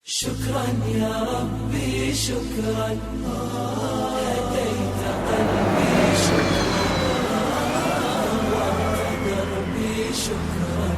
شكرا يا ربي شكرا هديت قلبي شكرا دربي شكرا.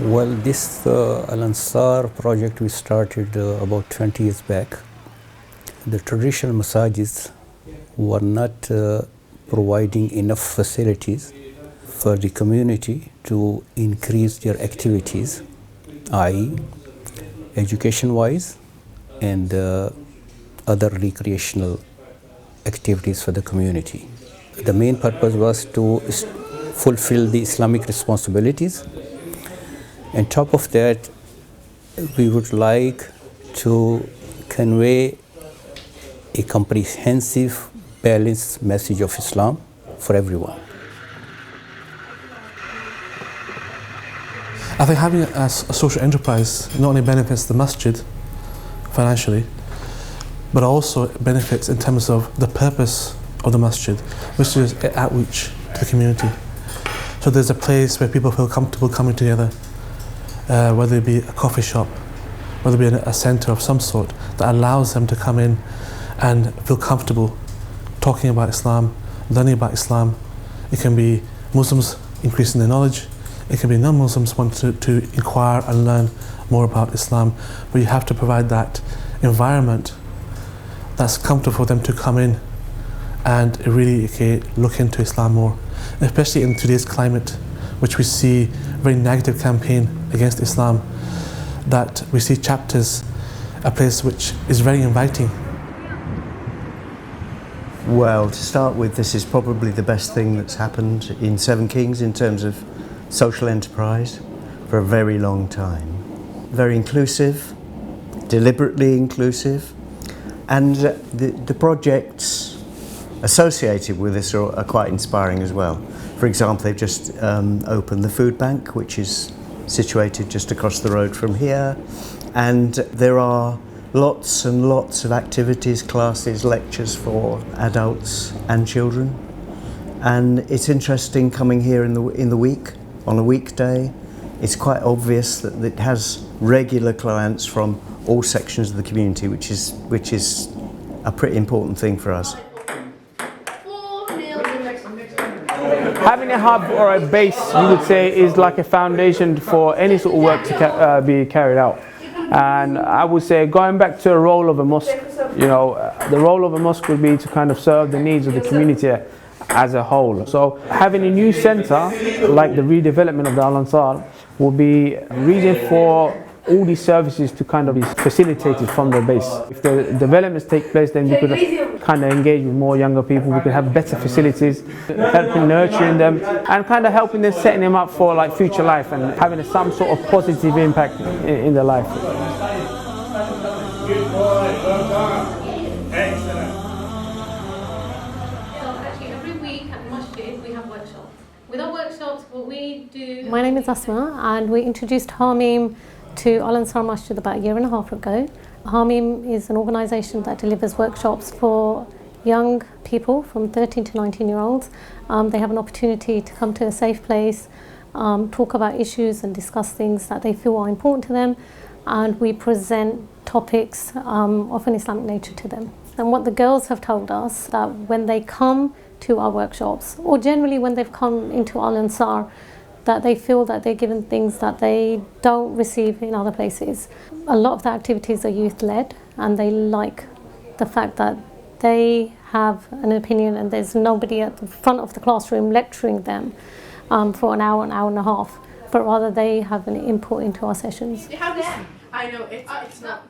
Well, this Al-Ansar project we started about 20 years back. The traditional massages were not providing enough facilities for the community to increase their activities, i.e. education-wise and other recreational activities for the community. The main purpose was to fulfill the Islamic responsibilities. On top of that, we would like to convey a comprehensive, balanced message of Islam for everyone. I think having a social enterprise not only benefits the masjid financially, but also benefits in terms of the purpose of the masjid, which is outreach to the community. So there's a place where people feel comfortable coming together, whether it be a coffee shop, whether it be a centre of some sort, that allows them to come in and feel comfortable talking about Islam, learning about Islam. It can be Muslims increasing their knowledge, it can be non-Muslims wanting to inquire and learn more about Islam, but you have to provide that environment that's comfortable for them to come in and really look into Islam more, especially in today's climate, which we see a very negative campaign against Islam, that we see chapters, a place which is very inviting. Well, to start with, this is probably the best thing that's happened in Seven Kings in terms of social enterprise for a very long time. Very inclusive, deliberately inclusive, and the projects associated with this are quite inspiring as well. For example, they've just opened the food bank, which is situated just across the road from here, and there are lots and lots of activities, classes, lectures for adults and children. And it's interesting coming here in the week, on a weekday. It's quite obvious that it has regular clients from all sections of the community, which is a pretty important thing for us. Having a hub or a base, you would say, is like a foundation for any sort of work to be carried out. And I would say, going back to the role of a mosque, the role of a mosque would be to kind of serve the needs of the community as a whole. So having a new centre, like the redevelopment of the Al-Ansar, will be a reason for all these services to kind of be facilitated from the base. If the developments take place, then we could kind of engage with more younger people, we could have better facilities, helping nurturing them, and kind of helping them, setting them up for like future life and having some sort of positive impact in their life. With our workshops, what we do... My name is Asma, and we introduced Harmeem to Al-Ansar Masjid about a year and a half ago. Harmeem is an organisation that delivers workshops for young people from 13 to 19-year-olds. They have an opportunity to come to a safe place, talk about issues and discuss things that they feel are important to them, and we present topics of an Islamic nature to them. And what the girls have told us, that when they come to our workshops, or generally when they've come into Al-Ansar, that they feel that they're given things that they don't receive in other places. A lot of the activities are youth-led, and they like the fact that they have an opinion and there's nobody at the front of the classroom lecturing them for an hour and a half, but rather they have an input into our sessions. I know, it's not.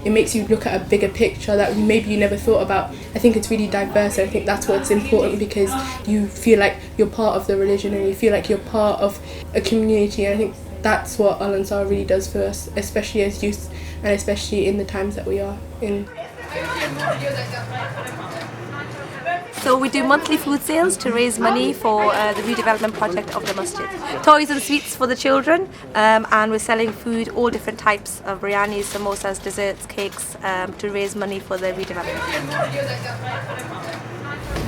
It makes you look at a bigger picture that maybe you never thought about. I think it's really diverse, and I think that's what's important, because you feel like you're part of the religion and you feel like you're part of a community, and I think that's what Al-Ansar really does for us, especially as youth and especially in the times that we are in. So we do monthly food sales to raise money for the redevelopment project of the masjid. Toys and sweets for the children, and we're selling food, all different types of biryanis, samosas, desserts, cakes, to raise money for the redevelopment.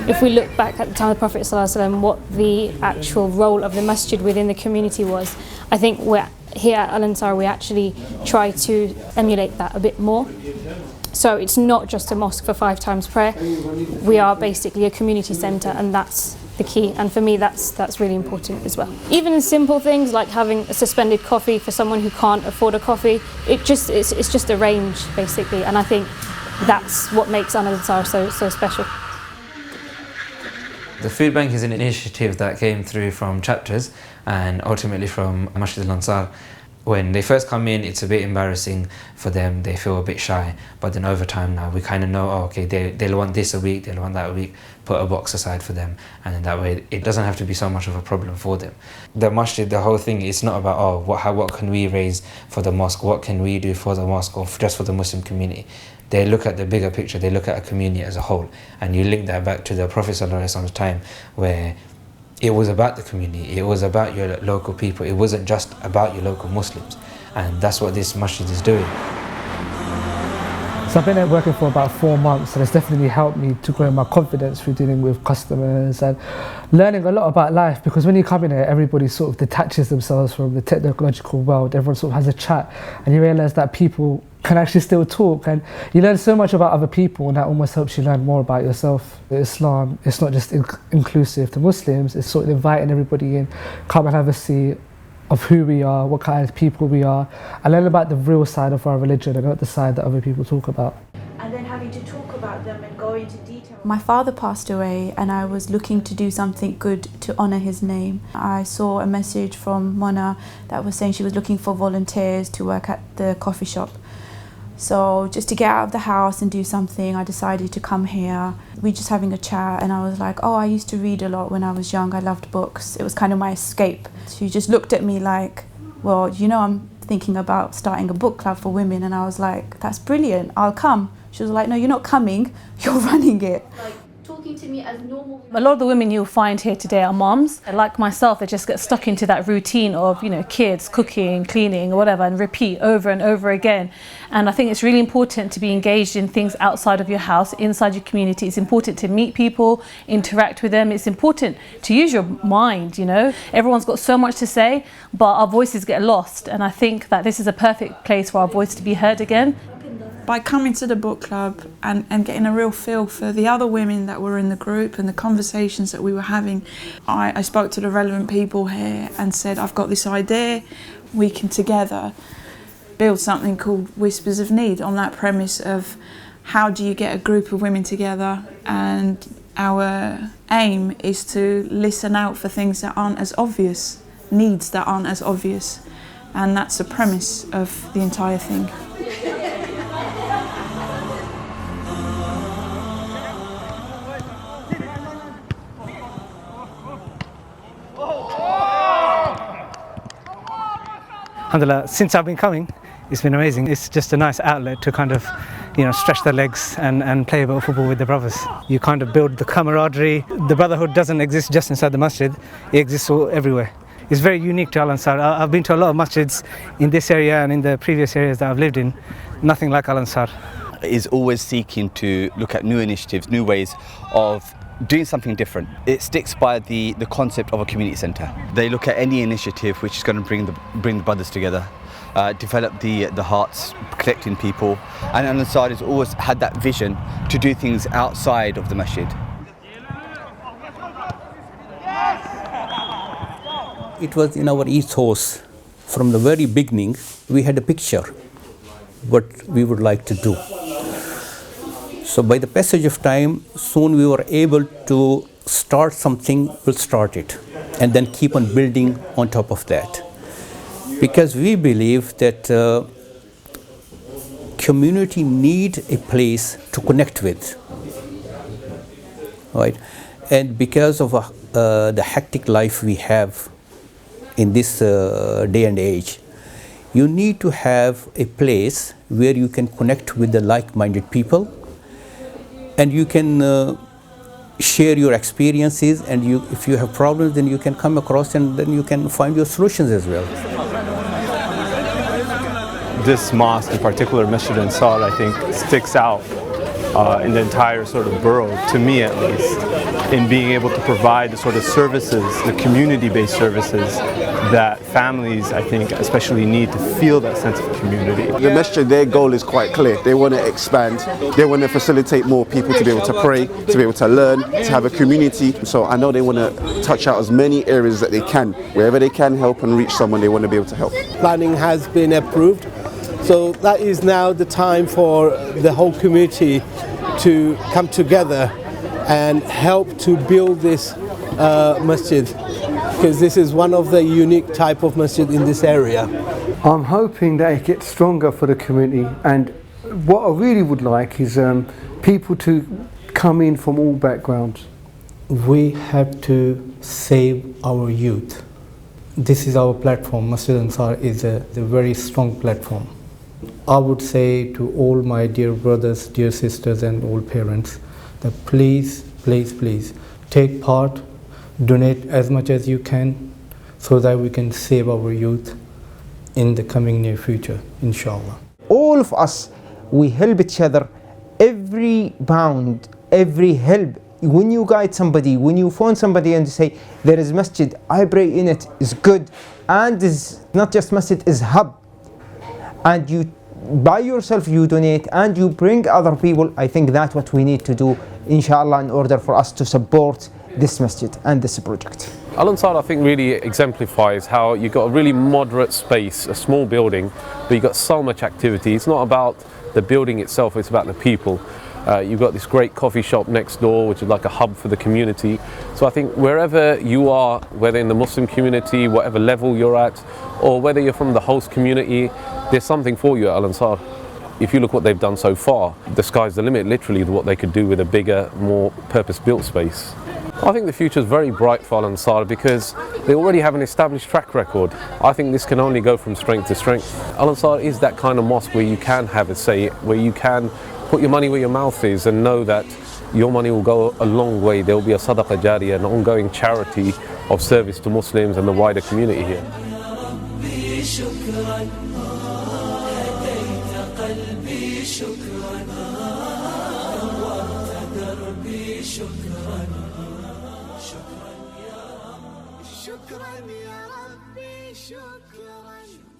If we look back at the time of the Prophet ﷺ, what the actual role of the masjid within the community was, I think we're here at Al-Ansar we actually try to emulate that a bit more. So it's not just a mosque for 5 times prayer. We are basically a community centre, and that's the key. And for me, that's really important as well. Even simple things like having a suspended coffee for someone who can't afford a coffee, it's just a range basically. And I think that's what makes Al-Ansar so special. The food bank is an initiative that came through from chapters and ultimately from Masjid Al-Ansar. When they first come in, it's a bit embarrassing for them, they feel a bit shy, but then over time now we kind of know, oh, okay, they'll want this a week, they'll want that a week, put a box aside for them, and then that way it doesn't have to be so much of a problem for them. The masjid, the whole thing, it's not about, oh, what can we raise for the mosque, what can we do for the mosque or just for the Muslim community. They look at the bigger picture, they look at a community as a whole, and you link that back to the Prophet ﷺ's time where it was about the community, it was about your local people, it wasn't just about your local Muslims, and that's what this masjid is doing. So I've been there working for about 4 months, and it's definitely helped me to grow my confidence through dealing with customers and learning a lot about life, because when you come in here everybody sort of detaches themselves from the technological world, everyone sort of has a chat, and you realise that people can actually still talk, and you learn so much about other people, and that almost helps you learn more about yourself. Islam, it's not just inclusive to Muslims, it's sort of inviting everybody in, come and have a seat of who we are, what kind of people we are, and learn about the real side of our religion and not the side that other people talk about. And then having to talk about them and go into detail. My father passed away and I was looking to do something good to honour his name. I saw a message from Mona that was saying she was looking for volunteers to work at the coffee shop. So just to get out of the house and do something, I decided to come here. We just having a chat and I was like, oh, I used to read a lot when I was young. I loved books. It was kind of my escape. She just looked at me like, well, you know, I'm thinking about starting a book club for women. And I was like, that's brilliant, I'll come. She was like, no, you're not coming, you're running it. Talking to me as normal. A lot of the women you'll find here today are moms. Like myself, they just get stuck into that routine of, you know, kids, cooking, cleaning, or whatever, and repeat over and over again. And I think it's really important to be engaged in things outside of your house, inside your community. It's important to meet people, interact with them. It's important to use your mind, you know. Everyone's got so much to say, but our voices get lost. And I think that this is a perfect place for our voice to be heard again. By coming to the book club and getting a real feel for the other women that were in the group and the conversations that we were having, I spoke to the relevant people here and said, I've got this idea, we can together build something called Whispers of Need on that premise of how do you get a group of women together, and our aim is to listen out for things that aren't as obvious, needs that aren't as obvious, and that's the premise of the entire thing. Alhamdulillah, since I've been coming, it's been amazing. It's just a nice outlet to kind of, you know, stretch the legs and play a bit of football with the brothers. You kind of build the camaraderie. The brotherhood doesn't exist just inside the masjid, it exists everywhere. It's very unique to Al-Ansar. I've been to a lot of masjids in this area and in the previous areas that I've lived in. Nothing like Al-Ansar. Is always seeking to look at new initiatives, new ways of doing something different. It sticks by the concept of a community centre. They look at any initiative which is going to bring the brothers together, develop the hearts, collecting people, and Al-Ansar has always had that vision to do things outside of the masjid. It was in our ethos from the very beginning. We had a picture what we would like to do. So by the passage of time, soon we were able to start something, we'll start it, and then keep on building on top of that. Because we believe that community need a place to connect with, right? And because of the hectic life we have in this day and age, you need to have a place where you can connect with the like-minded people, and you can share your experiences, and if you have problems, then you can come across and then you can find your solutions as well. This mosque in particular, Masjid Al-Ansar, I think sticks out in the entire sort of borough, to me at least, in being able to provide the sort of services, the community-based services that families, I think, especially need to feel that sense of community. The masjid, their goal is quite clear. They want to expand, they want to facilitate more people to be able to pray, to be able to learn, to have a community. So I know they want to touch out as many areas that they can. Wherever they can help and reach someone, they want to be able to help. Planning has been approved, so that is now the time for the whole community to come together and help to build this masjid, because this is one of the unique type of masjid in this area. I'm hoping that it gets stronger for the community, and what I really would like is people to come in from all backgrounds. We have to save our youth. This is our platform. Masjid Ansar is a very strong platform. I would say to all my dear brothers, dear sisters and all parents that please, please, please take part, donate as much as you can so that we can save our youth in the coming near future, inshallah. All of us, we help each other. Every pound, every help, when you guide somebody, when you phone somebody and say there is masjid, I pray in it, is good, and is not just masjid, is hub, and you by yourself you donate and you bring other people. I think that's what we need to do, inshallah, in order for us to support this masjid and this project. Al-Ansar, I think, really exemplifies how you've got a really moderate space, a small building, but you've got so much activity. It's not about the building itself, it's about the people. You've got this great coffee shop next door, which is like a hub for the community. So I think wherever you are, whether in the Muslim community, whatever level you're at, or whether you're from the host community, there's something for you at Al-Ansar. If you look what they've done so far, the sky's the limit, literally, what they could do with a bigger, more purpose-built space. I think the future is very bright for Al-Ansar because they already have an established track record. I think this can only go from strength to strength. Al-Ansar is that kind of mosque where you can have a say, where you can put your money where your mouth is and know that your money will go a long way. There will be a sadaqah jariyah, an ongoing charity of service to Muslims and the wider community here. شكرا يا ربي شكرا